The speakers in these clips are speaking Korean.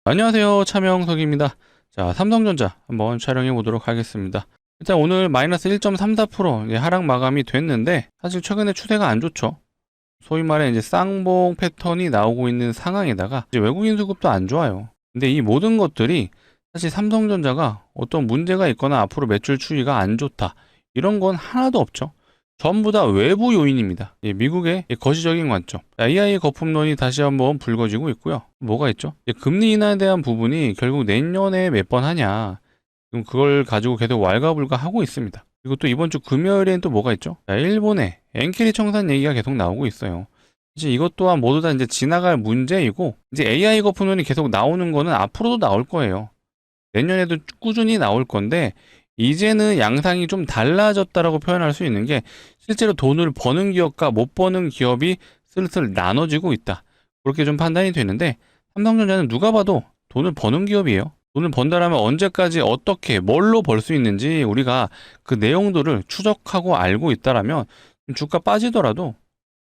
안녕하세요. 차명석입니다. 자, 삼성전자 한번 촬영해 보도록 하겠습니다. 일단 오늘 마이너스 1.34% 하락 마감이 됐는데 사실 최근에 추세가 안 좋죠. 소위 말해 이제 쌍봉 패턴이 나오고 있는 상황에다가 이제 외국인 수급도 안 좋아요. 근데 이 모든 것들이 사실 삼성전자가 어떤 문제가 있거나 앞으로 매출 추이가 안 좋다 이런 건 하나도 없죠. 전부 다 외부 요인입니다. 미국의 거시적인 관점. AI 거품론이 다시 한번 불거지고 있고요. 뭐가 있죠? 금리 인하에 대한 부분이 결국 내년에 몇 번 하냐. 지금 그걸 가지고 계속 왈가불가 하고 있습니다. 그리고 또 이번 주 금요일에는 또 뭐가 있죠? 일본의 엔키리 청산 얘기가 계속 나오고 있어요. 이제 이것 또한 모두 다 이제 지나갈 문제이고, 이제 AI 거품론이 계속 나오는 거는 앞으로도 나올 거예요. 내년에도 꾸준히 나올 건데, 이제는 양상이 좀 달라졌다라고 표현할 수 있는 게 실제로 돈을 버는 기업과 못 버는 기업이 슬슬 나눠지고 있다. 그렇게 좀 판단이 되는데 삼성전자는 누가 봐도 돈을 버는 기업이에요. 돈을 번다라면 언제까지 어떻게 뭘로 벌 수 있는지 우리가 그 내용들을 추적하고 알고 있다라면 주가 빠지더라도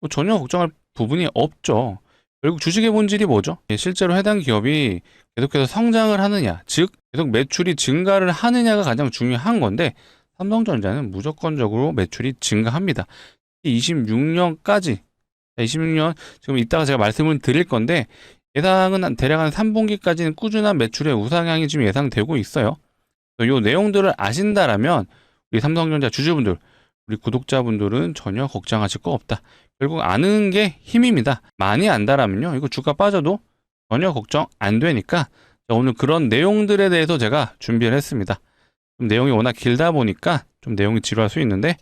뭐 전혀 걱정할 부분이 없죠. 결국 주식의 본질이 뭐죠? 실제로 해당 기업이 계속해서 성장을 하느냐, 즉 계속 매출이 증가를 하느냐가 가장 중요한 건데 삼성전자는 무조건적으로 매출이 증가합니다. 26년까지 26년 지금 이따가 제가 말씀을 드릴 건데 예상은 대략 한 3분기까지는 꾸준한 매출의 우상향이 지금 예상되고 있어요. 이 내용들을 아신다라면 우리 삼성전자 주주분들, 우리 구독자분들은 전혀 걱정하실 거 없다. 결국 아는 게 힘입니다. 많이 안다라면요, 이거 주가 빠져도 전혀 걱정 안 되니까 오늘 그런 내용들에 대해서 제가 준비를 했습니다. 좀 내용이 워낙 길다 보니까 좀 내용이 지루할 수 있는데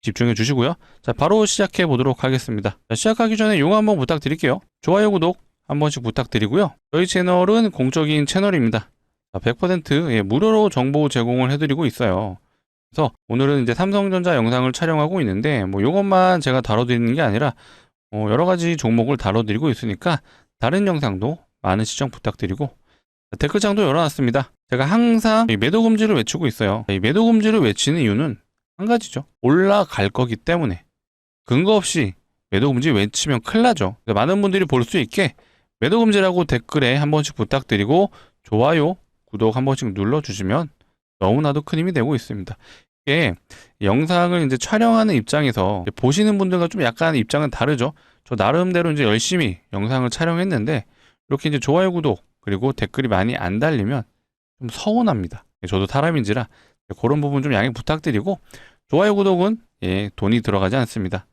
집중해 주시고요. 자, 바로 시작해 보도록 하겠습니다. 자, 시작하기 전에 용어 한번 부탁드릴게요. 좋아요, 구독 한 번씩 부탁드리고요. 저희 채널은 공적인 채널입니다. 100% 무료로 정보 제공을 해드리고 있어요. 그래서 오늘은 이제 삼성전자 영상을 촬영하고 있는데 뭐 이것만 제가 다뤄드리는 게 아니라 여러 가지 종목을 다뤄드리고 있으니까 다른 영상도 많은 시청 부탁드리고 댓글창도 열어놨습니다. 제가 항상 매도 금지를 외치고 있어요. 이 매도 금지를 외치는 이유는 한 가지죠. 올라갈 거기 때문에. 근거 없이 매도 금지 외치면 큰일 나죠. 많은 분들이 볼 수 있게 매도 금지라고 댓글에 한 번씩 부탁드리고 좋아요, 구독 한 번씩 눌러주시면 너무나도 큰 힘이 되고 있습니다. 이게 영상을 이제 촬영하는 입장에서 보시는 분들과 좀 약간 입장은 다르죠. 저 나름대로 이제 열심히 영상을 촬영했는데 이렇게 이제 좋아요, 구독 그리고 댓글이 많이 안 달리면 좀 서운합니다. 저도 사람인지라 그런 부분 좀 양해 부탁드리고 좋아요, 구독은 돈이 들어가지 않습니다.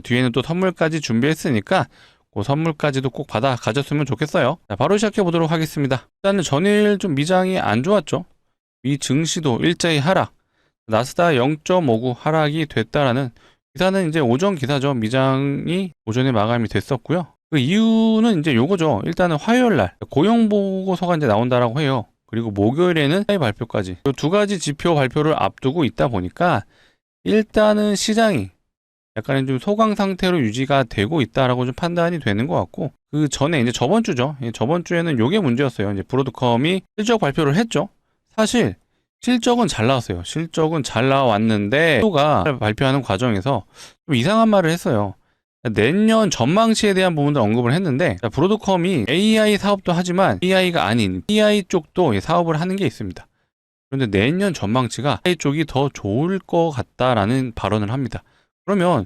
뒤에는 또 선물까지 준비했으니까 그 선물까지도 꼭 받아 가졌으면 좋겠어요. 자, 바로 시작해 보도록 하겠습니다. 일단은 전일 좀 미장이 안 좋았죠. 미 증시도 일제히 하락, 나스닥 0.59 하락이 됐다라는 기사는 이제 오전 기사죠. 미장이 오전에 마감이 됐었고요. 그 이유는 이제 요거죠. 일단은 화요일 날 고용 보고서가 이제 나온다라고 해요. 그리고 목요일에는 사회 발표까지 이 두 가지 지표 발표를 앞두고 있다 보니까 일단은 시장이 약간은 좀 소강 상태로 유지가 되고 있다라고 좀 판단이 되는 것 같고 그 전에 이제 저번 주죠. 저번 주에는 요게 문제였어요. 이제 브로드컴이 실적 발표를 했죠. 사실 실적은 잘 나왔어요. 실적은 잘 나왔는데 가 발표하는 과정에서 좀 이상한 말을 했어요. 내년 전망치에 대한 부분들 언급을 했는데 브로드컴이 AI 사업도 하지만 AI가 아닌 AI 쪽도 사업을 하는 게 있습니다. 그런데 내년 전망치가 AI 쪽이 더 좋을 것 같다라는 발언을 합니다. 그러면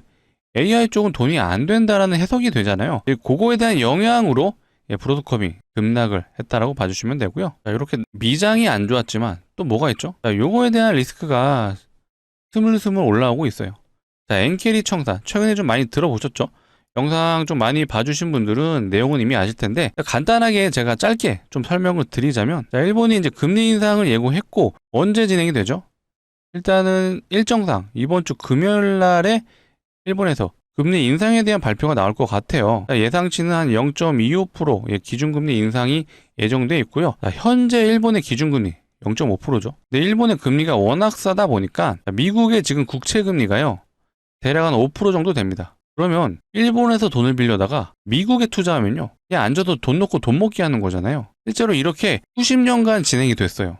AI 쪽은 돈이 안 된다라는 해석이 되잖아요. 그거에 대한 영향으로 브로드컴이 급락을 했다라고 봐주시면 되고요. 자, 이렇게 미장이 안 좋았지만 또 뭐가 있죠? 자, 요거에 대한 리스크가 스물스물 올라오고 있어요. 자, 엔캐리 청산 최근에 좀 많이 들어보셨죠? 영상 좀 많이 봐주신 분들은 내용은 이미 아실 텐데 간단하게 제가 짧게 좀 설명을 드리자면 자, 일본이 이제 금리 인상을 예고했고 언제 진행이 되죠? 일단은 일정상 이번 주 금요일 날에 일본에서 금리 인상에 대한 발표가 나올 것 같아요. 예상치는 한 0.25% 기준금리 인상이 예정돼 있고요. 현재 일본의 기준금리 0.5%죠. 근데 일본의 금리가 워낙 싸다 보니까 미국의 지금 국채금리가요. 대략 한 5% 정도 됩니다. 그러면 일본에서 돈을 빌려다가 미국에 투자하면요. 그냥 앉아서 돈 넣고 돈 먹기 하는 거잖아요. 실제로 이렇게 수십 년간 진행이 됐어요.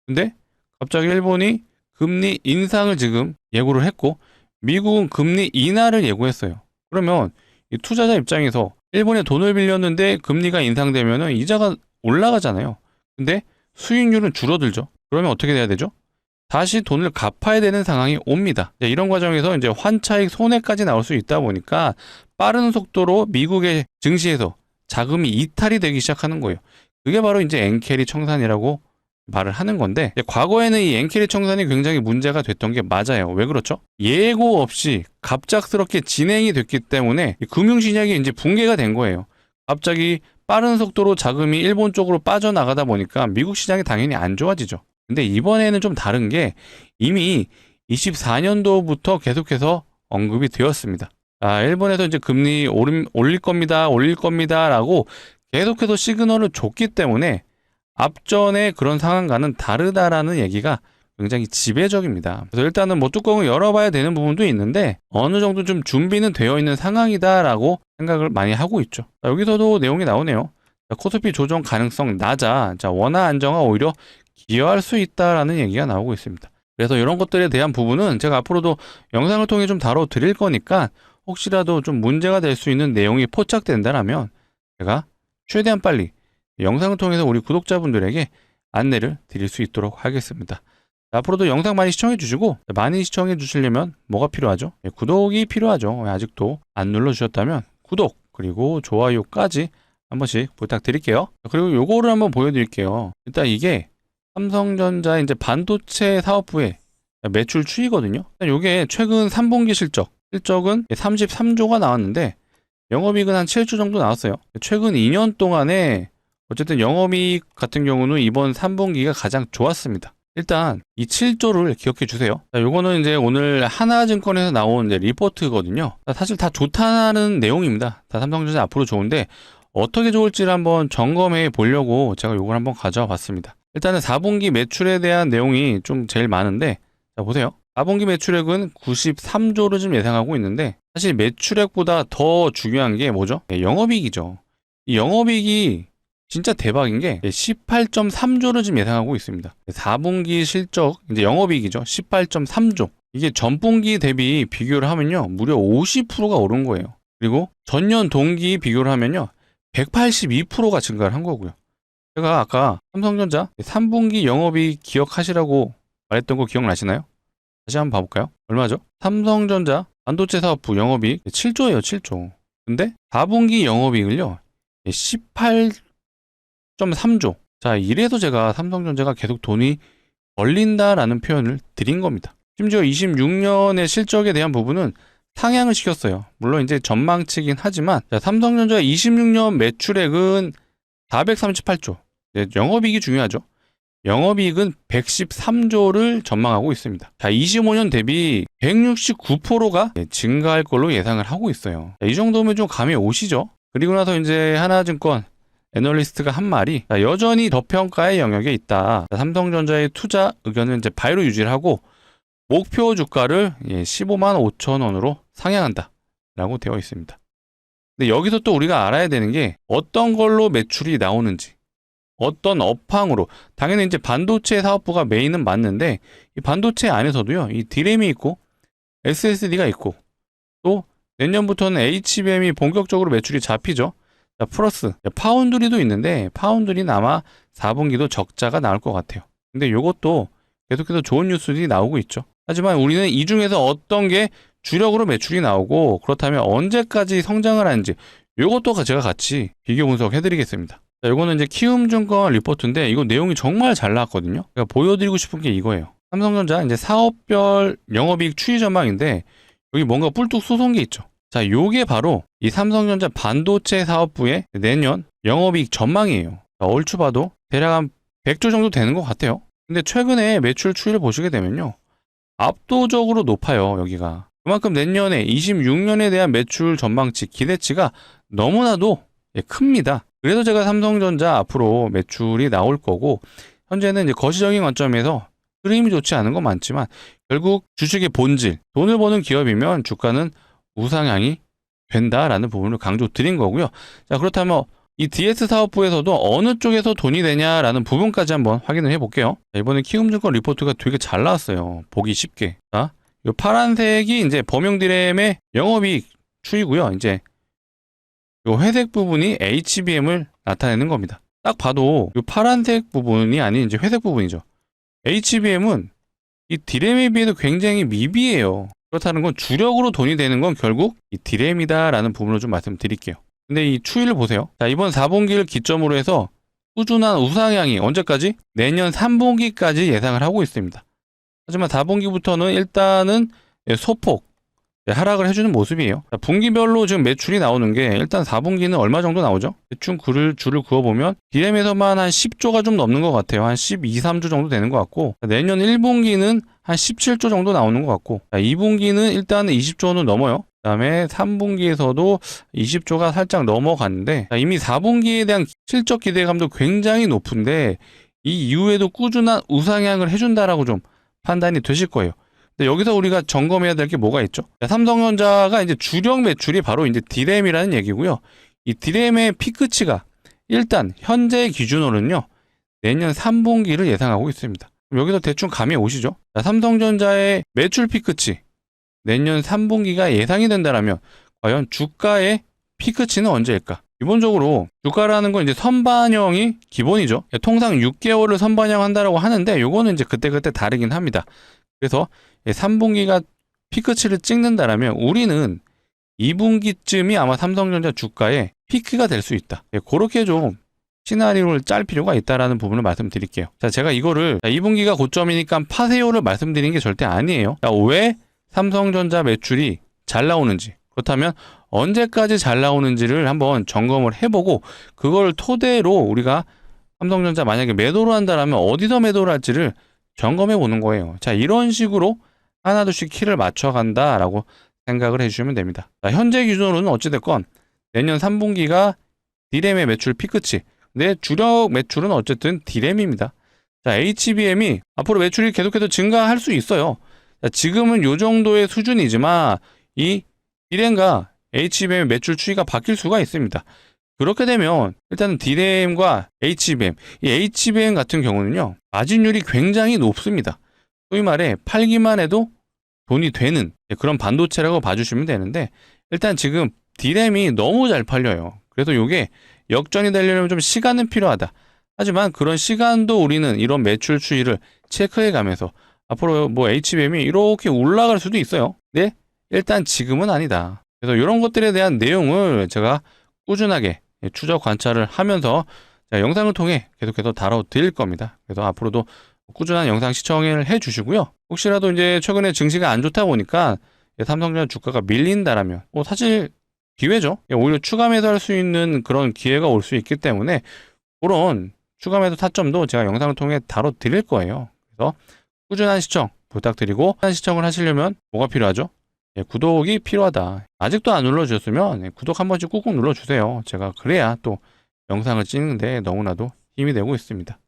근데 갑자기 일본이 금리 인상을 지금 예고를 했고 미국은 금리 인하를 예고했어요. 그러면 이 투자자 입장에서 일본에 돈을 빌렸는데 금리가 인상되면 이자가 올라가잖아요. 근데 수익률은 줄어들죠. 그러면 어떻게 돼야 되죠? 다시 돈을 갚아야 되는 상황이 옵니다. 이런 과정에서 이제 환차익 손해까지 나올 수 있다 보니까 빠른 속도로 미국의 증시에서 자금이 이탈이 되기 시작하는 거예요. 그게 바로 이제 엔캐리 청산이라고 말을 하는 건데, 과거에는 이 엔캐리 청산이 굉장히 문제가 됐던 게 맞아요. 왜 그렇죠? 예고 없이 갑작스럽게 진행이 됐기 때문에 금융시장이 이제 붕괴가 된 거예요. 갑자기 빠른 속도로 자금이 일본 쪽으로 빠져나가다 보니까 미국 시장이 당연히 안 좋아지죠. 근데 이번에는 좀 다른 게 이미 24년도부터 계속해서 언급이 되었습니다. 일본에서 이제 금리 올릴 겁니다 라고 계속해서 시그널을 줬기 때문에 앞전에 그런 상황과는 다르다라는 얘기가 굉장히 지배적입니다. 그래서 일단은 뭐 뚜껑을 열어봐야 되는 부분도 있는데 어느 정도 좀 준비는 되어 있는 상황이다라고 생각을 많이 하고 있죠. 여기서도 내용이 나오네요. 코스피 조정 가능성 낮아. 원화 안정화 오히려 기여할 수 있다라는 얘기가 나오고 있습니다. 그래서 이런 것들에 대한 부분은 제가 앞으로도 영상을 통해 좀 다뤄드릴 거니까 혹시라도 좀 문제가 될 수 있는 내용이 포착된다라면 제가 최대한 빨리 영상을 통해서 우리 구독자분들에게 안내를 드릴 수 있도록 하겠습니다. 앞으로도 영상 많이 시청해 주시고, 많이 시청해 주시려면 뭐가 필요하죠? 구독이 필요하죠. 아직도 안 눌러주셨다면 구독 그리고 좋아요까지 한 번씩 부탁드릴게요. 그리고 요거를 한번 보여드릴게요. 일단 이게 삼성전자 이제 반도체 사업부의 매출 추이거든요. 이게 최근 3분기 실적은 33조가 나왔는데 영업이익은 한 7조 정도 나왔어요. 최근 2년 동안에 어쨌든 영업이익 같은 경우는 이번 3분기가 가장 좋았습니다. 일단 이 7조를 기억해 주세요. 요거는 이제 오늘 하나증권에서 나온 이제 리포트거든요. 사실 다 좋다는 내용입니다. 다 삼성전자 앞으로 좋은데 어떻게 좋을지를 한번 점검해 보려고 제가 요걸 한번 가져와 봤습니다. 일단은 4분기 매출에 대한 내용이 좀 제일 많은데, 자 보세요. 4분기 매출액은 93조를 좀 예상하고 있는데, 사실 매출액보다 더 중요한 게 뭐죠? 영업이익이죠. 이 영업이익이 진짜 대박인 게 18.3조를 지금 예상하고 있습니다. 4분기 실적, 이제 영업이익이죠. 18.3조. 이게 전분기 대비 비교를 하면요, 무려 50%가 오른 거예요. 그리고 전년 동기 비교를 하면요, 182%가 증가를 한 거고요. 제가 아까 삼성전자 3분기 영업이익 기억하시라고 말했던 거 기억나시나요? 다시 한번 봐볼까요? 얼마죠? 삼성전자 반도체 사업부 영업이익 7조예요, 7조. 근데 4분기 영업이익을요, 18.3조. 자, 이래서 제가 삼성전자가 계속 돈이 벌린다라는 표현을 드린 겁니다. 심지어 26년의 실적에 대한 부분은 상향을 시켰어요. 물론 이제 전망치긴 하지만, 자, 삼성전자 26년 매출액은 438조. 영업이익이 중요하죠. 영업이익은 113조를 전망하고 있습니다. 자, 25년 대비 169%가 증가할 걸로 예상을 하고 있어요. 자, 이 정도면 좀 감이 오시죠? 그리고 나서 이제 하나증권 애널리스트가 한 말이, 자, 여전히 저평가의 영역에 있다. 자, 삼성전자의 투자 의견을 이제 바로 유지를 하고 목표 주가를 15만 5천 원으로 상향한다 라고 되어 있습니다. 근데 여기서 또 우리가 알아야 되는 게 어떤 걸로 매출이 나오는지, 어떤 업황으로. 당연히 이제 반도체 사업부가 메인은 맞는데 이 반도체 안에서도요, 이 D램이 있고 SSD가 있고 또 내년부터는 HBM이 본격적으로 매출이 잡히죠. 자, 플러스 파운드리도 있는데 파운드리는 아마 4분기도 적자가 나올 것 같아요. 근데 이것도 계속해서 좋은 뉴스들이 나오고 있죠. 하지만 우리는 이 중에서 어떤 게 주력으로 매출이 나오고 그렇다면 언제까지 성장을 하는지 이것도 제가 같이 비교 분석해 드리겠습니다. 자, 이거는 이제 키움증권 리포트인데 이거 내용이 정말 잘 나왔거든요. 제가 보여드리고 싶은 게 이거예요. 삼성전자 이제 사업별 영업이익 추이 전망인데 여기 뭔가 뿔뚝 솟은 게 있죠. 자, 요게 바로 이 삼성전자 반도체 사업부의 내년 영업이익 전망이에요. 자, 얼추 봐도 대략 한 100조 정도 되는 것 같아요. 근데 최근에 매출 추이를 보시게 되면요, 압도적으로 높아요. 여기가 그만큼 내년에 26년에 대한 매출 전망치, 기대치가 너무나도 큽니다. 그래서 제가 삼성전자 앞으로 매출이 나올 거고, 현재는 이제 거시적인 관점에서 흐름이 좋지 않은 건 많지만 결국 주식의 본질, 돈을 버는 기업이면 주가는 우상향이 된다라는 부분을 강조 드린 거고요. 자, 그렇다면 이 DS 사업부에서도 어느 쪽에서 돈이 되냐라는 부분까지 한번 확인을 해볼게요. 자, 이번에 키움증권 리포트가 되게 잘 나왔어요. 보기 쉽게. 자, 이 파란색이 이제 범용 D램의 영업이익 추이고요. 이제 이 회색 부분이 HBM을 나타내는 겁니다. 딱 봐도 이 파란색 부분이 아닌 이제 회색 부분이죠. HBM은 이 D램에 비해도 굉장히 미비해요. 그렇다는 건 주력으로 돈이 되는 건 결국 이 D램이다라는 부분을 좀 말씀드릴게요. 근데 이 추이를 보세요. 자, 이번 4분기를 기점으로 해서 꾸준한 우상향이 언제까지? 내년 3분기까지 예상을 하고 있습니다. 하지만 4분기부터는 일단은 소폭 하락을 해주는 모습이에요. 자, 분기별로 지금 매출이 나오는 게 일단 4분기는 얼마 정도 나오죠? 대충 줄을 그어보면 D램에서만 한 10조가 좀 넘는 것 같아요. 한 12, 3조 정도 되는 것 같고, 내년 1분기는 한 17조 정도 나오는 것 같고, 2분기는 일단 20조는 넘어요. 그 다음에 3분기에서도 20조가 살짝 넘어갔는데, 이미 4분기에 대한 실적 기대감도 굉장히 높은데 이 이후에도 꾸준한 우상향을 해준다라고 좀 판단이 되실 거예요. 근데 여기서 우리가 점검해야 될 게 뭐가 있죠? 삼성전자가 이제 주력 매출이 바로 이제 D램이라는 얘기고요. 이 D램의 피크치가 일단 현재 기준으로는요, 내년 3분기를 예상하고 있습니다. 여기서 대충 감이 오시죠? 자, 삼성전자의 매출 피크치 내년 3분기가 예상이 된다면 과연 주가의 피크치는 언제일까? 기본적으로 주가라는 건 이제 선반영이 기본이죠. 통상 6개월을 선반영한다라고 하는데 요거는 이제 그때그때 다르긴 합니다. 그래서 3분기가 피크치를 찍는다라면 우리는 2분기쯤이 아마 삼성전자 주가의 피크가 될 수 있다. 그렇게 좀 시나리오를 짤 필요가 있다라는 부분을 말씀드릴게요. 자, 제가 이거를 2분기가 고점이니까 파세요를 말씀드리는 게 절대 아니에요. 자, 왜 삼성전자 매출이 잘 나오는지, 그렇다면 언제까지 잘 나오는지를 한번 점검을 해보고 그걸 토대로 우리가 삼성전자 만약에 매도를 한다라면 어디서 매도를 할지를 점검해 보는 거예요. 자, 이런 식으로 하나둘씩 키를 맞춰간다라고 생각을 해주시면 됩니다. 자, 현재 기준으로는 어찌됐건 내년 3분기가 D램의 매출 피크치, 근데 주력 매출은 어쨌든 D램입니다. 자, HBM이 앞으로 매출이 계속해서 증가할 수 있어요. 자, 지금은 요 정도의 수준이지만 이 D램과 HBM의 매출 추이가 바뀔 수가 있습니다. 그렇게 되면 일단은 D램과 HBM, 이 HBM 같은 경우는요, 마진율이 굉장히 높습니다. 소위 말해 팔기만 해도 돈이 되는 그런 반도체라고 봐주시면 되는데, 일단 지금 D램이 너무 잘 팔려요. 그래서 이게 역전이 되려면 좀 시간은 필요하다. 하지만 그런 시간도 우리는 이런 매출 추이를 체크해 가면서 앞으로 뭐 HBM이 이렇게 올라갈 수도 있어요. 네? 일단 지금은 아니다. 그래서 이런 것들에 대한 내용을 제가 꾸준하게 추적 관찰을 하면서 영상을 통해 계속해서 다뤄드릴 겁니다. 그래서 앞으로도 꾸준한 영상 시청을 해주시고요. 혹시라도 이제 최근에 증시가 안 좋다 보니까 삼성전자 주가가 밀린다라면 사실 기회죠. 오히려 추가 매도할 수 있는 그런 기회가 올 수 있기 때문에 그런 추가 매도 타점도 제가 영상을 통해 다뤄드릴 거예요. 그래서 꾸준한 시청 부탁드리고, 꾸준한 시청을 하시려면 뭐가 필요하죠? 구독이 필요하다. 아직도 안 눌러주셨으면 구독 한 번씩 꾹꾹 눌러주세요. 제가 그래야 또 영상을 찍는데 너무나도 힘이 되고 있습니다.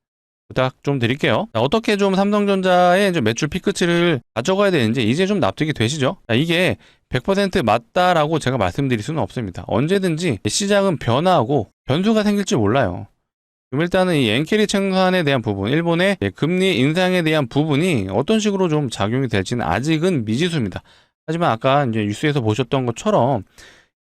부탁 좀 드릴게요. 자, 어떻게 좀 삼성전자의 이제 매출 피크치를 가져가야 되는지 이제 좀 납득이 되시죠? 자, 이게 100% 맞다라고 제가 말씀드릴 수는 없습니다. 언제든지 시장은 변화하고 변수가 생길지 몰라요. 그럼 일단은 이 엔캐리 청산에 대한 부분, 일본의 금리 인상에 대한 부분이 어떤 식으로 좀 작용이 될지는 아직은 미지수입니다. 하지만 아까 이제 뉴스에서 보셨던 것처럼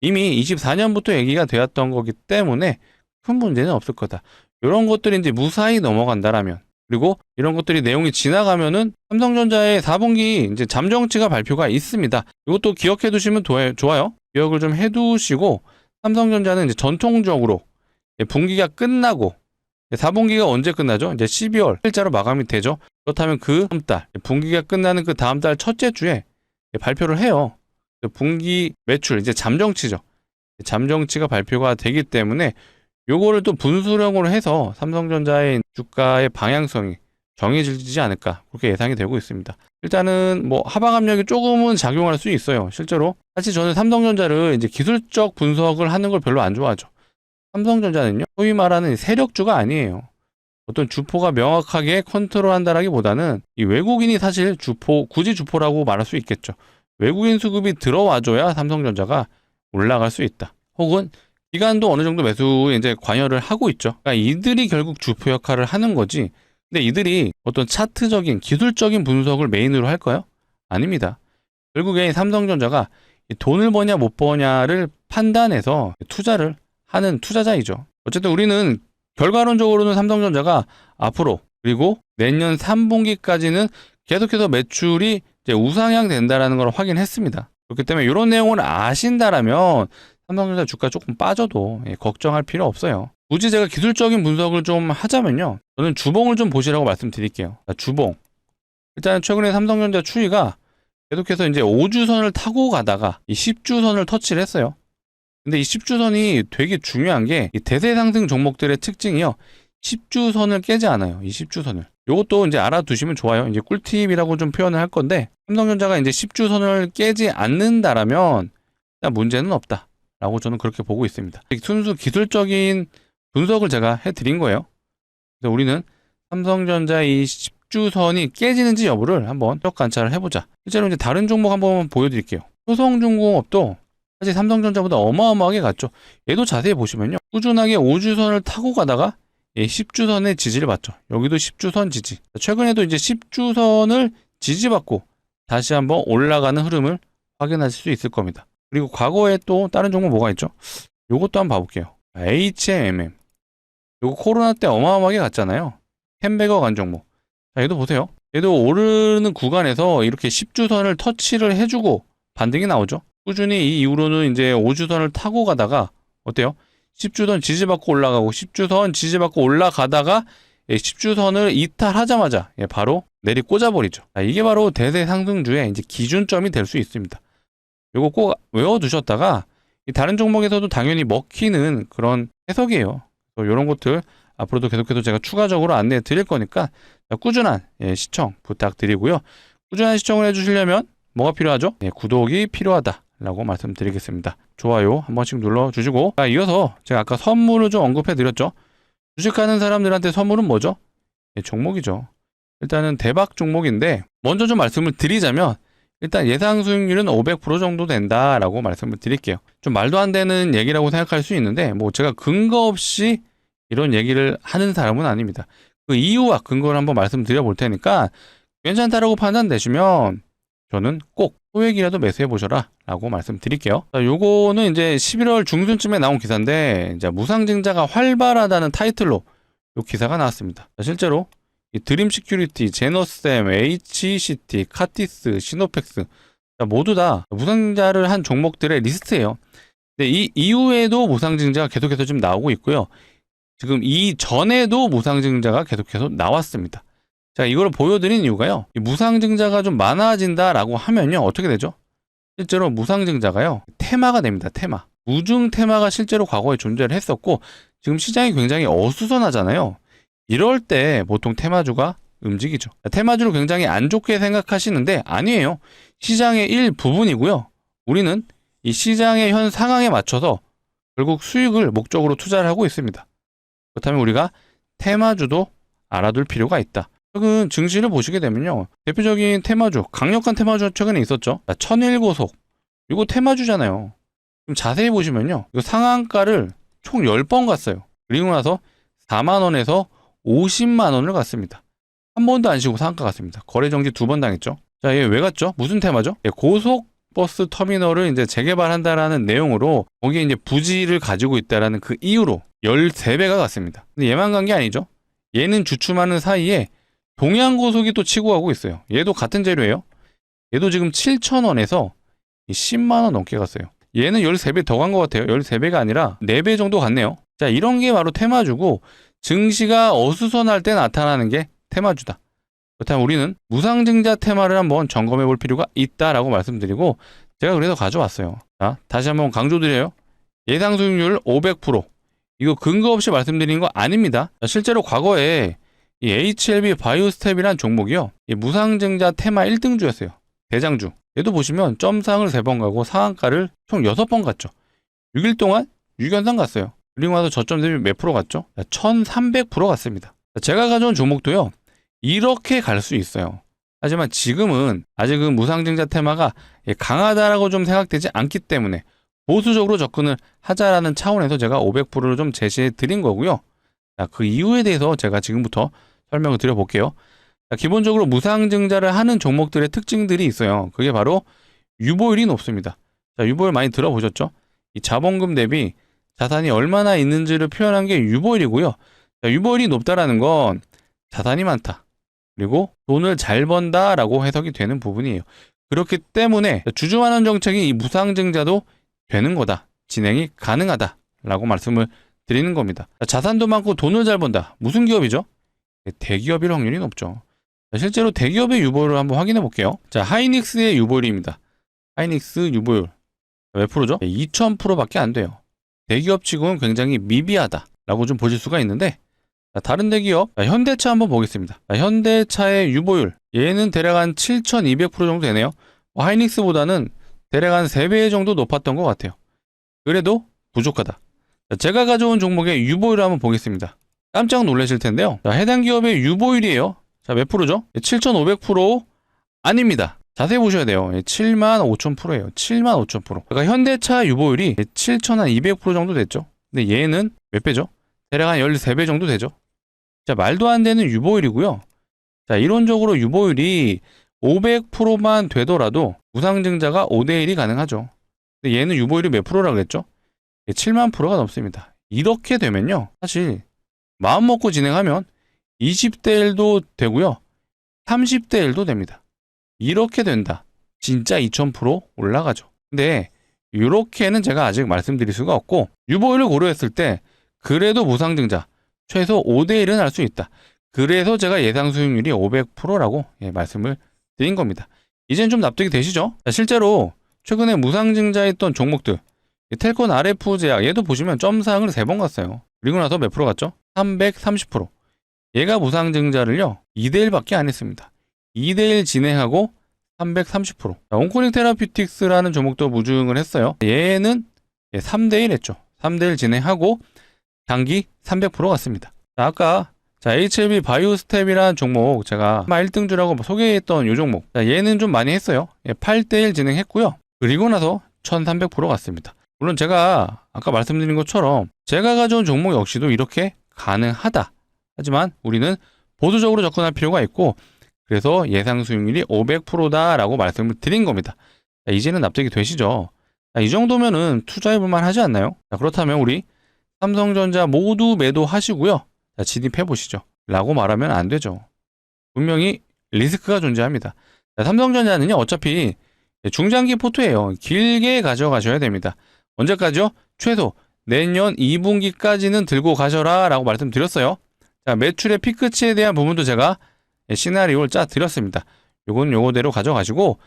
이미 24년부터 얘기가 되었던 거기 때문에 큰 문제는 없을 거다. 이런 것들이 이제 무사히 넘어간다라면, 그리고 이런 것들이 내용이 지나가면은 삼성전자의 4분기 이제 잠정치가 발표가 있습니다. 이것도 기억해 두시면 좋아요. 기억을 좀 해두시고, 삼성전자는 이제 전통적으로 분기가 끝나고 4분기가 언제 끝나죠? 이제 12월 일자로 마감이 되죠. 그렇다면 그 다음 달, 분기가 끝나는 그 다음 달 첫째 주에 발표를 해요. 분기 매출, 이제 잠정치죠. 잠정치가 발표가 되기 때문에 요거를 또 분수령으로 해서 삼성전자의 주가의 방향성이 정해지지 않을까, 그렇게 예상이 되고 있습니다. 일단은 뭐 하방 압력이 조금은 작용할 수 있어요. 실제로 사실 저는 삼성전자를 이제 기술적 분석을 하는 걸 별로 안 좋아하죠. 삼성전자는요, 소위 말하는 세력주가 아니에요. 어떤 주포가 명확하게 컨트롤한다라기보다는 이 외국인이 사실 굳이 주포라고 말할 수 있겠죠. 외국인 수급이 들어와줘야 삼성전자가 올라갈 수 있다. 혹은 기관도 어느 정도 매수에 이제 관여를 하고 있죠. 그러니까 이들이 결국 주포 역할을 하는 거지. 근데 이들이 어떤 차트적인 기술적인 분석을 메인으로 할까요? 아닙니다. 결국에 삼성전자가 돈을 버냐 못 버냐를 판단해서 투자를 하는 투자자이죠. 어쨌든 우리는 결과론적으로는 삼성전자가 앞으로 그리고 내년 3분기까지는 계속해서 매출이 이제 우상향 된다라는 걸 확인했습니다. 그렇기 때문에 이런 내용을 아신다라면 삼성전자 주가 조금 빠져도 걱정할 필요 없어요. 굳이 제가 기술적인 분석을 좀 하자면요. 저는 주봉을 좀 보시라고 말씀드릴게요. 주봉. 일단 최근에 삼성전자 추이가 계속해서 이제 5주선을 타고 가다가 이 10주선을 터치를 했어요. 근데 이 10주선이 되게 중요한 게 이 대세 상승 종목들의 특징이요. 10주선을 깨지 않아요. 이 10주선을. 요것도 이제 알아두시면 좋아요. 이제 꿀팁이라고 좀 표현을 할 건데 삼성전자가 이제 10주선을 깨지 않는다라면 일단 문제는 없다라고 저는 그렇게 보고 있습니다. 순수 기술적인 분석을 제가 해드린 거예요. 그래서 우리는 삼성전자 이 10주선이 깨지는지 여부를 한번 적 관찰을 해보자. 실제로 이제 다른 종목 한번 보여드릴게요. 효성중공업도 사실 삼성전자보다 어마어마하게 갔죠. 얘도 자세히 보시면요. 꾸준하게 5주선을 타고 가다가 10주선의 지지를 받죠. 여기도 10주선 지지. 최근에도 이제 10주선을 지지받고 다시 한번 올라가는 흐름을 확인하실 수 있을 겁니다. 그리고 과거에 또 다른 종목 뭐가 있죠? 요것도 한번 봐볼게요. HMM. 요거 코로나 때 어마어마하게 갔잖아요. 햄버거 간 종목. 자, 얘도 보세요. 얘도 오르는 구간에서 이렇게 10주선을 터치를 해주고 반등이 나오죠. 꾸준히 이 이후로는 이제 5주선을 타고 가다가 어때요? 10주선 지지받고 올라가고 10주선 지지받고 올라가다가 10주선을 이탈하자마자 바로 내리 꽂아버리죠. 이게 바로 대세 상승주의 이제 기준점이 될 수 있습니다. 이거 꼭 외워두셨다가 다른 종목에서도 당연히 먹히는 그런 해석이에요. 이런 것들 앞으로도 계속해서 제가 추가적으로 안내해 드릴 거니까 꾸준한 시청 부탁드리고요. 꾸준한 시청을 해주시려면 뭐가 필요하죠? 구독이 필요하다라고 말씀드리겠습니다. 좋아요 한 번씩 눌러주시고, 이어서 제가 아까 선물을 좀 언급해 드렸죠. 주식하는 사람들한테 선물은 뭐죠? 종목이죠. 일단은 대박 종목인데 먼저 좀 말씀을 드리자면 일단 예상 수익률은 500% 정도 된다라고 말씀을 드릴게요. 좀 말도 안 되는 얘기라고 생각할 수 있는데 뭐 제가 근거 없이 이런 얘기를 하는 사람은 아닙니다. 그 이유와 근거를 한번 말씀드려 볼 테니까 괜찮다라고 판단되시면 저는 꼭 소액이라도 매수해 보셔라 라고 말씀드릴게요. 자, 요거는 이제 11월 중순쯤에 나온 기사인데 이제 무상증자가 활발하다는 타이틀로 요 기사가 나왔습니다. 자, 실제로 이 드림시큐리티, 제너쌤, HCT, 카티스, 시노펙스 모두 다 무상증자를 한 종목들의 리스트예요. 근데 이 이후에도 무상증자가 계속해서 지금 나오고 있고요. 지금 이 전에도 무상증자가 계속해서 나왔습니다. 자, 이걸 보여드린 이유가요. 이 무상증자가 좀 많아진다라고 하면요. 어떻게 되죠? 실제로 무상증자가요. 테마가 됩니다. 테마. 무증 테마가 실제로 과거에 존재를 했었고 지금 시장이 굉장히 어수선하잖아요. 이럴 때 보통 테마주가 움직이죠. 테마주를 굉장히 안 좋게 생각하시는데 아니에요. 시장의 일부분이고요. 우리는 이 시장의 현 상황에 맞춰서 결국 수익을 목적으로 투자를 하고 있습니다. 그렇다면 우리가 테마주도 알아둘 필요가 있다. 최근 증시를 보시게 되면요. 대표적인 테마주, 강력한 테마주 최근에 있었죠. 천일고속. 이거 테마주잖아요. 좀 자세히 보시면요. 이거 상한가를 총 10번 갔어요. 그리고 나서 4만원에서 50만원을 갔습니다. 한 번도 안 쉬고 상한가 갔습니다. 거래 정지 2번 당했죠. 자, 얘 왜 갔죠? 무슨 테마죠? 고속버스 터미널을 이제 재개발한다라는 내용으로 거기에 이제 부지를 가지고 있다라는 그 이유로 13배가 갔습니다. 근데 얘만 간 게 아니죠. 얘는 주춤하는 사이에 동양고속이 또 치고 가고 있어요. 얘도 같은 재료예요. 얘도 지금 7,000원에서 10만원 넘게 갔어요. 얘는 13배 더 간 것 같아요. 13배가 아니라 4배 정도 갔네요. 자, 이런 게 바로 테마주고 증시가 어수선할 때 나타나는 게 테마주다. 그렇다면 우리는 무상증자 테마를 한번 점검해 볼 필요가 있다라고 말씀드리고 제가 그래서 가져왔어요. 자, 다시 한번 강조드려요. 예상 수익률 500%. 이거 근거 없이 말씀드리는 거 아닙니다. 자, 실제로 과거에 이 HLB 바이오스텝이란 종목이요. 이 무상증자 테마 1등주였어요. 대장주. 얘도 보시면 점상을 3번 가고 상한가를 총 6번 갔죠. 6일 동안 6연상 갔어요. 그리고 나서 저점 대비 몇 프로 갔죠? 1300% 갔습니다. 제가 가져온 종목도요. 이렇게 갈 수 있어요. 하지만 지금은 아직은 무상증자 테마가 강하다라고 좀 생각되지 않기 때문에 보수적으로 접근을 하자라는 차원에서 제가 500%를 좀 제시해 드린 거고요. 자, 그 이유에 대해서 제가 지금부터 설명을 드려볼게요. 자, 기본적으로 무상증자를 하는 종목들의 특징들이 있어요. 그게 바로 유보율이 높습니다. 자, 유보율 많이 들어보셨죠? 이 자본금 대비 자산이 얼마나 있는지를 표현한 게 유보율이고요. 자, 유보율이 높다라는 건 자산이 많다. 그리고 돈을 잘 번다라고 해석이 되는 부분이에요. 그렇기 때문에 주주환원 정책이 이 무상증자도 되는 거다. 진행이 가능하다라고 말씀을 드리는 겁니다. 자산도 많고 돈을 잘 번다. 무슨 기업이죠? 대기업일 확률이 높죠. 실제로 대기업의 유보율을 한번 확인해 볼게요. 자, 하이닉스의 유보율입니다. 하이닉스 유보율 몇 프로죠? 2000%밖에 안 돼요. 대기업 치고는 굉장히 미비하다라고 좀 보실 수가 있는데, 자, 다른 대기업, 자, 현대차 한번 보겠습니다. 자, 현대차의 유보율, 얘는 대략 한 7200% 정도 되네요. 하이닉스보다는 대략 한 3배 정도 높았던 것 같아요. 그래도 부족하다. 자, 제가 가져온 종목의 유보율을 한번 보겠습니다. 깜짝 놀라실 텐데요. 자, 해당 기업의 유보율이에요. 자, 몇 프로죠? 7500% 아닙니다. 자세히 보셔야 돼요. 75,000%예요. 75,000%. 그러니까 현대차 유보율이 7200% 정도 됐죠. 근데 얘는 몇 배죠? 대략 한 13배 정도 되죠. 자, 말도 안 되는 유보율이고요. 자, 이론적으로 유보율이 500%만 되더라도 무상증자가 5대1이 가능하죠. 근데 얘는 유보율이 몇 프로라고 했죠? 7만 프로가 넘습니다. 이렇게 되면요. 사실 마음 먹고 진행하면 20대 1도 되고요. 30대 1도 됩니다. 이렇게 된다. 진짜 2000% 올라가죠. 근데 이렇게는 제가 아직 말씀드릴 수가 없고, 유보율을 고려했을 때 그래도 무상증자 최소 5대1은 할 수 있다. 그래서 제가 예상 수익률이 500%라고 말씀을 드린 겁니다. 이제는 좀 납득이 되시죠? 자, 실제로 최근에 무상증자했던 종목들, 텔콘 RF 제약, 얘도 보시면 점상을 3번 갔어요. 그리고 나서 몇 프로 갔죠? 330%. 얘가 무상증자를요 2대1밖에 안 했습니다. 2대1 진행하고 330%. 자, 온코닉 테라피틱스라는 종목도 무증을 했어요. 얘는 3대1 했죠. 3대1 진행하고 단기 300% 갔습니다. 자, 아까 HLB 바이오스텝이라는 종목 제가 1등주라고 소개했던 이 종목, 자, 얘는 좀 많이 했어요. 8대1 진행했고요. 그리고 나서 1300% 갔습니다. 물론 제가 아까 말씀드린 것처럼 제가 가져온 종목 역시도 이렇게 가능하다. 하지만 우리는 보수적으로 접근할 필요가 있고, 그래서 예상 수익률이 500%다라고 말씀을 드린 겁니다. 자, 이제는 납득이 되시죠? 자, 이 정도면은 투자해볼 만하지 않나요? 자, 그렇다면 우리 삼성전자 모두 매도하시고요. 자, 진입해보시죠. 라고 말하면 안 되죠. 분명히 리스크가 존재합니다. 자, 삼성전자는요, 어차피 중장기 포트예요. 길게 가져가셔야 됩니다. 언제까지요? 최소 내년 2분기까지는 들고 가셔라 라고 말씀드렸어요. 자, 매출의 피크치에 대한 부분도 제가 시나리오를 짜 드렸습니다. 요건 요거대로 가져가시고,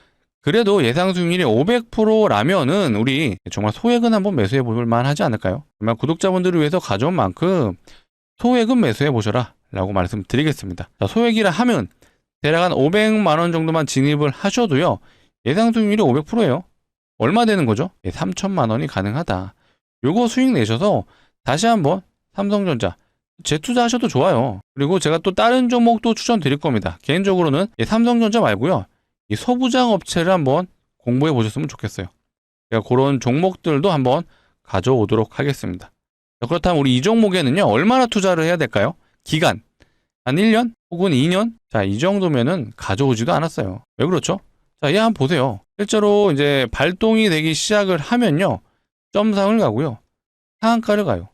그래도 예상 수익률이 500%라면은 우리 정말 소액은 한번 매수해 볼 만하지 않을까요? 정말 구독자분들을 위해서 가져온 만큼 소액은 매수해 보셔라 라고 말씀드리겠습니다. 자, 소액이라 하면 대략 한 500만 원 정도만 진입을 하셔도요, 예상 수익률이 500%예요. 얼마 되는 거죠? 3천만 원이 가능하다. 요거 수익 내셔서 다시 한번 삼성전자 재투자하셔도 좋아요. 그리고 제가 또 다른 종목도 추천드릴 겁니다. 개인적으로는 삼성전자 말고요, 이 소부장 업체를 한번 공부해 보셨으면 좋겠어요. 제가 그런 종목들도 한번 가져오도록 하겠습니다. 자, 그렇다면 우리 이 종목에는요, 얼마나 투자를 해야 될까요? 기간 한 1년 혹은 2년? 자, 이 정도면은 가져오지도 않았어요. 왜 그렇죠? 자, 얘 한번 보세요. 실제로 이제 발동이 되기 시작을 하면요, 점상을 가고요, 상한가를 가요.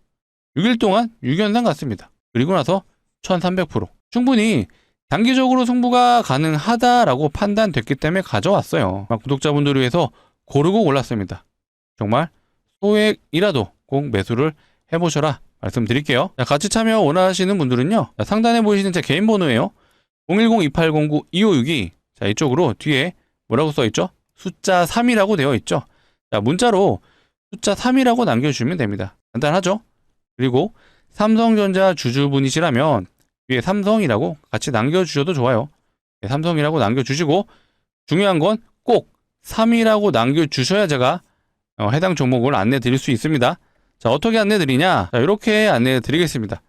6일 동안 6연상 갔습니다. 그리고 나서 1300%. 충분히 단기적으로 승부가 가능하다라고 판단됐기 때문에 가져왔어요. 구독자분들을 위해서 고르고 골랐습니다. 정말 소액이라도 꼭 매수를 해보셔라 말씀드릴게요. 자, 같이 참여 원하시는 분들은요, 자, 상단에 보이시는 제 개인 번호예요. 010-2809-2562. 자, 이쪽으로 뒤에 뭐라고 써있죠? 숫자 3이라고 되어 있죠. 자, 문자로 숫자 3이라고 남겨주시면 됩니다. 간단하죠? 그리고 삼성전자 주주분이시라면 위에 삼성이라고 같이 남겨주셔도 좋아요. 네, 삼성이라고 남겨주시고, 중요한 건 꼭 3이라고 남겨주셔야 제가 해당 종목을 안내 드릴 수 있습니다. 자, 어떻게 안내 드리냐? 자, 이렇게 안내 드리겠습니다.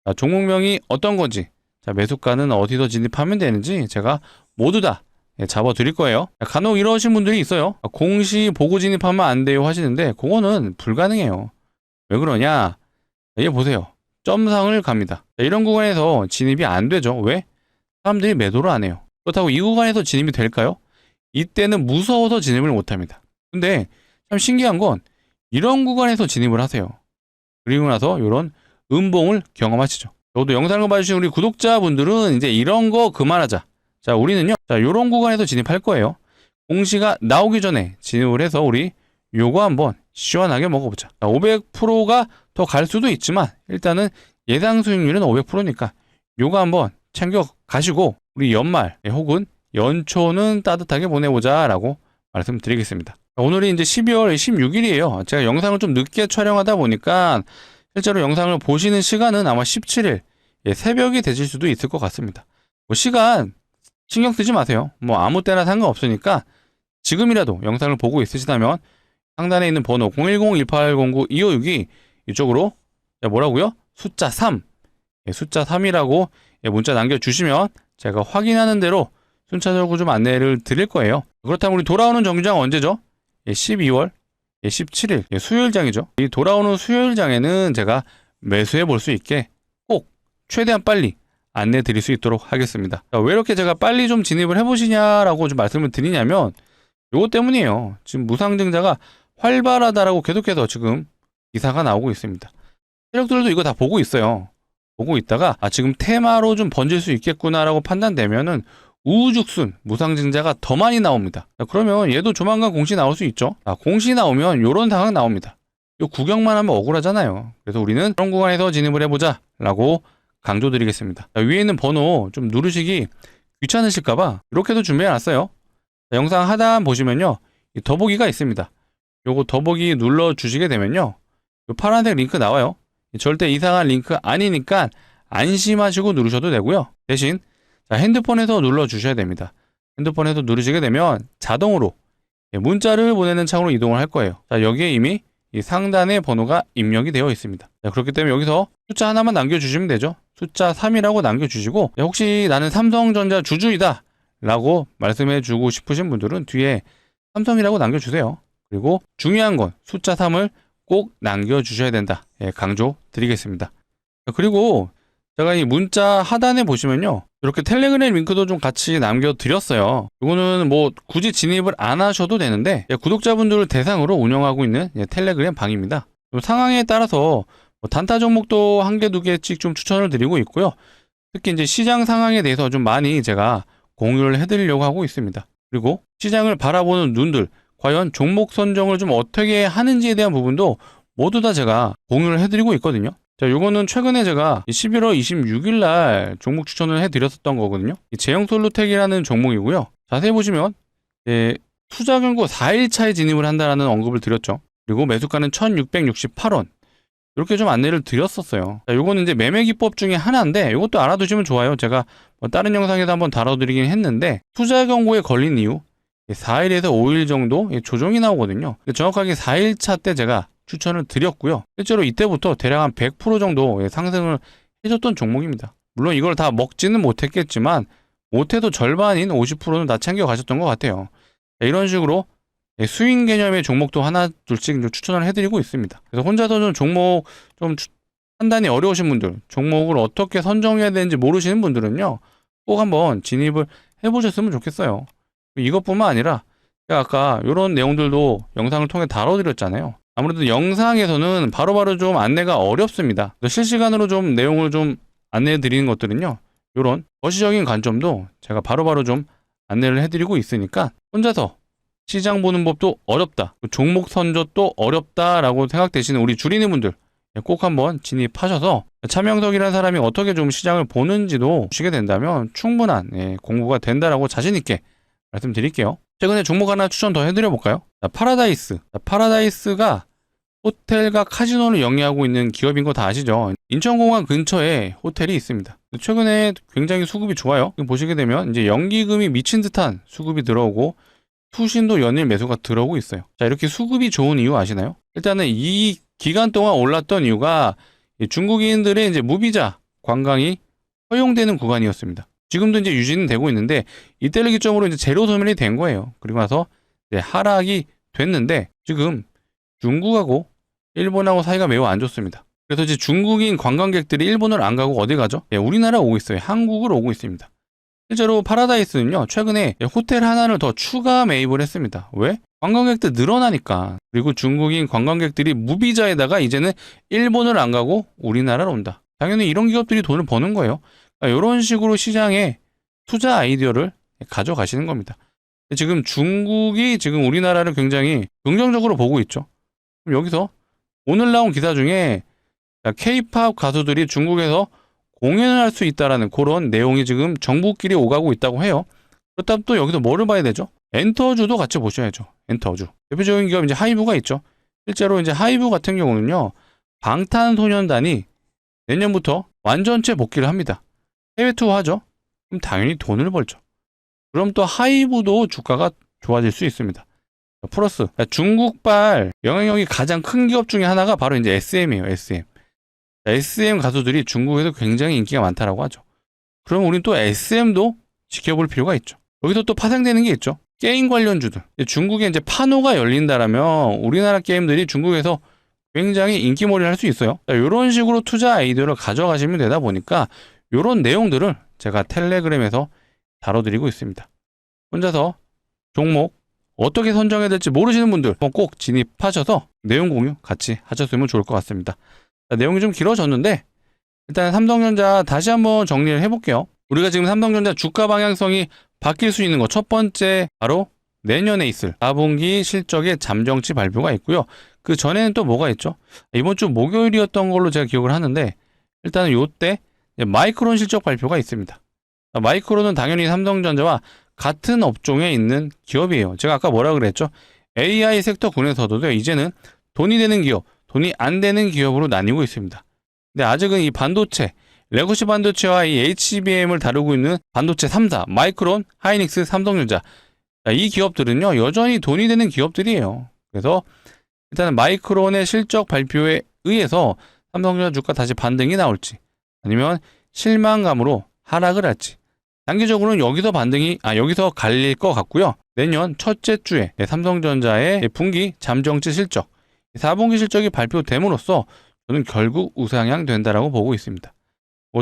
자, 종목명이 어떤 건지, 자, 매수가는 어디서 진입하면 되는지 제가 모두 다 잡아 드릴 거예요. 자, 간혹 이러신 분들이 있어요. 공시 보고 진입하면 안 돼요 하시는데 그거는 불가능해요. 왜 그러냐? 얘 보세요. 점상을 갑니다. 자, 이런 구간에서 진입이 안 되죠. 왜? 사람들이 매도를 안 해요. 그렇다고 이 구간에서 진입이 될까요? 이때는 무서워서 진입을 못 합니다. 근데 참 신기한 건 이런 구간에서 진입을 하세요. 그리고 나서 이런 음봉을 경험하시죠. 저도 영상을 봐주신 우리 구독자분들은 이제 이런 거 그만하자. 자, 우리는요, 자, 요런 구간에서 진입할 거예요. 공시가 나오기 전에 진입을 해서 우리 요거 한번 시원하게 먹어보자. 500%가 더 갈 수도 있지만 일단은 예상 수익률은 500%니까 요거 한번 챙겨 가시고 우리 연말 혹은 연초는 따뜻하게 보내보자 라고 말씀드리겠습니다. 오늘이 이제 12월 16일이에요. 제가 영상을 좀 늦게 촬영하다 보니까 실제로 영상을 보시는 시간은 아마 17일 새벽이 되실 수도 있을 것 같습니다. 뭐 시간 신경 쓰지 마세요. 뭐 아무 때나 상관없으니까 지금이라도 영상을 보고 있으시다면 상단에 있는 번호 010-1809-2562 이쪽으로 뭐라고요? 숫자 3 숫자 3이라고 문자 남겨주시면 제가 확인하는 대로 순차적으로 좀 안내를 드릴 거예요. 그렇다면 우리 돌아오는 정주장 언제죠? 12월 17일 수요일장이죠. 이 돌아오는 수요일장에는 제가 매수해 볼 수 있게 꼭 최대한 빨리 안내 드릴 수 있도록 하겠습니다. 왜 이렇게 제가 빨리 좀 진입을 해보시냐라고 좀 말씀을 드리냐면 요거 때문이에요. 지금 무상증자가 활발하다라고 계속해서 지금 기사가 나오고 있습니다. 세력들도 이거 다 보고 있어요. 보고 있다가 지금 테마로 좀 번질 수 있겠구나라고 판단되면은 우후죽순 무상증자가 더 많이 나옵니다. 그러면 얘도 조만간 공시 나올 수 있죠. 공시 나오면 요런 상황 나옵니다. 요 구경만 하면 억울하잖아요. 그래서 우리는 그런 구간에서 진입을 해보자 라고 강조드리겠습니다. 위에 있는 번호 좀 누르시기 귀찮으실까봐 이렇게도 준비해놨어요. 영상 하단 보시면요, 이 더보기가 있습니다. 요거 더보기 눌러주시게 되면요, 요 파란색 링크 나와요. 절대 이상한 링크 아니니까 안심하시고 누르셔도 되고요. 대신 핸드폰에서 눌러주셔야 됩니다. 핸드폰에서 누르시게 되면 자동으로 문자를 보내는 창으로 이동을 할 거예요. 자, 여기에 이미 이 상단에 번호가 입력이 되어 있습니다. 자, 그렇기 때문에 여기서 숫자 하나만 남겨주시면 되죠. 숫자 3이라고 남겨주시고 혹시 나는 삼성전자 주주이다 라고 말씀해주고 싶으신 분들은 뒤에 삼성이라고 남겨주세요. 그리고 중요한 건 숫자 3을 꼭 남겨주셔야 된다. 강조 드리겠습니다. 그리고 제가 이 문자 하단에 보시면요, 이렇게 텔레그램 링크도 좀 같이 남겨드렸어요. 이거는 뭐 굳이 진입을 안 하셔도 되는데 구독자분들을 대상으로 운영하고 있는 텔레그램 방입니다. 상황에 따라서 단타 종목도 한 개, 두 개씩 좀 추천을 드리고 있고요. 특히 이제 시장 상황에 대해서 좀 많이 제가 공유를 해드리려고 하고 있습니다. 그리고 시장을 바라보는 눈들, 과연 종목 선정을 좀 어떻게 하는지에 대한 부분도 모두 다 제가 공유를 해드리고 있거든요. 자, 요거는 최근에 제가 11월 26일 날 종목 추천을 해드렸었던 거거든요. 제형솔루텍이라는 종목이고요. 자세히 보시면 투자 경고 4일차에 진입을 한다라는 언급을 드렸죠. 그리고 매수가는 1668원. 이렇게 좀 안내를 드렸었어요. 자, 요거는 이제 매매 기법 중에 하나인데 이것도 알아두시면 좋아요. 제가 다른 영상에도 한번 다뤄드리긴 했는데 투자 경고에 걸린 이후 4일에서 5일 정도 조정이 나오거든요. 정확하게 4일차 때 제가 추천을 드렸고요. 실제로 이때부터 대략 한 100% 정도 상승을 해줬던 종목입니다. 물론 이걸 다 먹지는 못했겠지만 못해도 절반인 50%는 다 챙겨 가셨던 것 같아요. 이런 식으로 스윙 개념의 종목도 하나 둘씩 추천을 해드리고 있습니다. 그래서 혼자서는 종목 좀 판단이 어려우신 분들, 종목을 어떻게 선정해야 되는지 모르시는 분들은요, 꼭 한번 진입을 해보셨으면 좋겠어요. 이것뿐만 아니라 제가 아까 이런 내용들도 영상을 통해 다뤄드렸잖아요. 아무래도 영상에서는 바로바로 좀 안내가 어렵습니다. 실시간으로 좀 내용을 좀 안내해 드리는 것들은요, 이런 거시적인 관점도 제가 바로바로 좀 안내를 해드리고 있으니까 혼자서 시장 보는 법도 어렵다, 종목 선정도 어렵다라고 생각되시는 우리 주린이 분들 꼭 한번 진입하셔서 차명석이라는 사람이 어떻게 좀 시장을 보는지도 보시게 된다면 충분한 공부가 된다라고 자신있게 말씀드릴게요. 최근에 종목 하나 추천 더 해드려볼까요? 파라다이스. 파라다이스가 호텔과 카지노를 영위하고 있는 기업인 거 다 아시죠? 인천공항 근처에 호텔이 있습니다. 최근에 굉장히 수급이 좋아요. 보시게 되면 이제 연기금이 미친 듯한 수급이 들어오고 투신도 연일 매수가 들어오고 있어요. 자, 이렇게 수급이 좋은 이유 아시나요? 일단은 이 기간 동안 올랐던 이유가 중국인들의 이제 무비자 관광이 허용되는 구간이었습니다. 지금도 이제 유지는 되고 있는데 이때를 기점으로 이제 제로 소멸이 된 거예요. 그리고 나서 이제 하락이 됐는데 지금 중국하고 일본하고 사이가 매우 안 좋습니다. 그래서 이제 중국인 관광객들이 일본을 안 가고 어디 가죠? 우리나라 오고 있어요. 한국을 오고 있습니다. 실제로 파라다이스는요, 최근에 호텔 하나를 더 추가 매입을 했습니다. 왜? 관광객들 늘어나니까. 그리고 중국인 관광객들이 무비자에다가 이제는 일본을 안 가고 우리나라로 온다. 당연히 이런 기업들이 돈을 버는 거예요. 그러니까 이런 식으로 시장에 투자 아이디어를 가져가시는 겁니다. 지금 중국이 지금 우리나라를 굉장히 긍정적으로 보고 있죠. 그럼 여기서 오늘 나온 기사 중에 K-팝 가수들이 중국에서 공연을 할 수 있다라는 그런 내용이 지금 정부끼리 오가고 있다고 해요. 그렇다면 또 여기서 뭐를 봐야 되죠? 엔터주도 같이 보셔야죠. 엔터주. 대표적인 기업 이제 하이브가 있죠. 실제로 이제 하이브 같은 경우는요, 방탄소년단이 내년부터 완전체 복귀를 합니다. 해외 투어하죠? 그럼 당연히 돈을 벌죠. 그럼 또 하이브도 주가가 좋아질 수 있습니다. 플러스 중국발 영향력이 가장 큰 기업 중에 하나가 바로 이제 SM이에요. SM. SM 가수들이 중국에서 굉장히 인기가 많다라고 하죠. 그럼 우린 또 SM도 지켜볼 필요가 있죠. 여기서 또 파생되는 게 있죠. 게임 관련주들. 중국에 이제 판호가 열린다라면 우리나라 게임들이 중국에서 굉장히 인기몰이를 할 수 있어요. 이런 식으로 투자 아이디어를 가져가시면 되다 보니까 이런 내용들을 제가 텔레그램에서 다뤄드리고 있습니다. 혼자서 종목 어떻게 선정해야 될지 모르시는 분들 꼭 진입하셔서 내용 공유 같이 하셨으면 좋을 것 같습니다. 내용이 좀 길어졌는데 일단 삼성전자 다시 한번 정리를 해볼게요. 우리가 지금 삼성전자 주가 방향성이 바뀔 수 있는 거 첫 번째 바로 내년에 있을 4분기 실적의 잠정치 발표가 있고요. 그 전에는 또 뭐가 있죠? 이번 주 목요일이었던 걸로 제가 기억을 하는데 일단은 요때 마이크론 실적 발표가 있습니다. 마이크론은 당연히 삼성전자와 같은 업종에 있는 기업이에요. 제가 아까 뭐라 그랬죠? AI 섹터군에서도 이제는 돈이 되는 기업, 돈이 안 되는 기업으로 나뉘고 있습니다. 근데 아직은 이 반도체, 레거시 반도체와 이 HBM을 다루고 있는 반도체 3사, 마이크론, 하이닉스, 삼성전자 이 기업들은요 여전히 돈이 되는 기업들이에요. 그래서 일단은 마이크론의 실적 발표에 의해서 삼성전자 주가 다시 반등이 나올지 아니면 실망감으로 하락을 할지 단기적으로는 여기서 갈릴 것 같고요. 내년 첫째 주에 삼성전자의 분기 잠정치 실적 4분기 실적이 발표됨으로써 저는 결국 우상향 된다라고 보고 있습니다.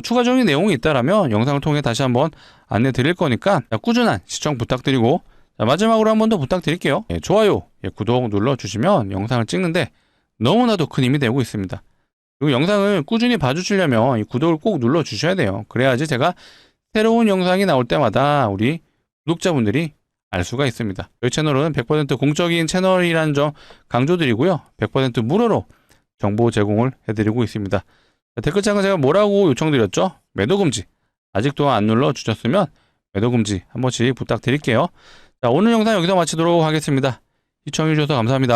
추가적인 내용이 있다라면 영상을 통해 다시 한번 안내 드릴 거니까 꾸준한 시청 부탁드리고 마지막으로 한 번 더 부탁드릴게요. 좋아요, 구독 눌러주시면 영상을 찍는데 너무나도 큰 힘이 되고 있습니다. 그리고 영상을 꾸준히 봐주시려면 이 구독을 꼭 눌러주셔야 돼요. 그래야지 제가 새로운 영상이 나올 때마다 우리 구독자분들이 알 수가 있습니다. 저희 채널은 100% 공적인 채널이라는 점 강조드리고요. 100% 무료로 정보 제공을 해드리고 있습니다. 댓글창은 제가 뭐라고 요청드렸죠? 매도금지. 아직도 안 눌러주셨으면 매도금지 한 번씩 부탁드릴게요. 자, 오늘 영상 여기서 마치도록 하겠습니다. 시청해주셔서 감사합니다.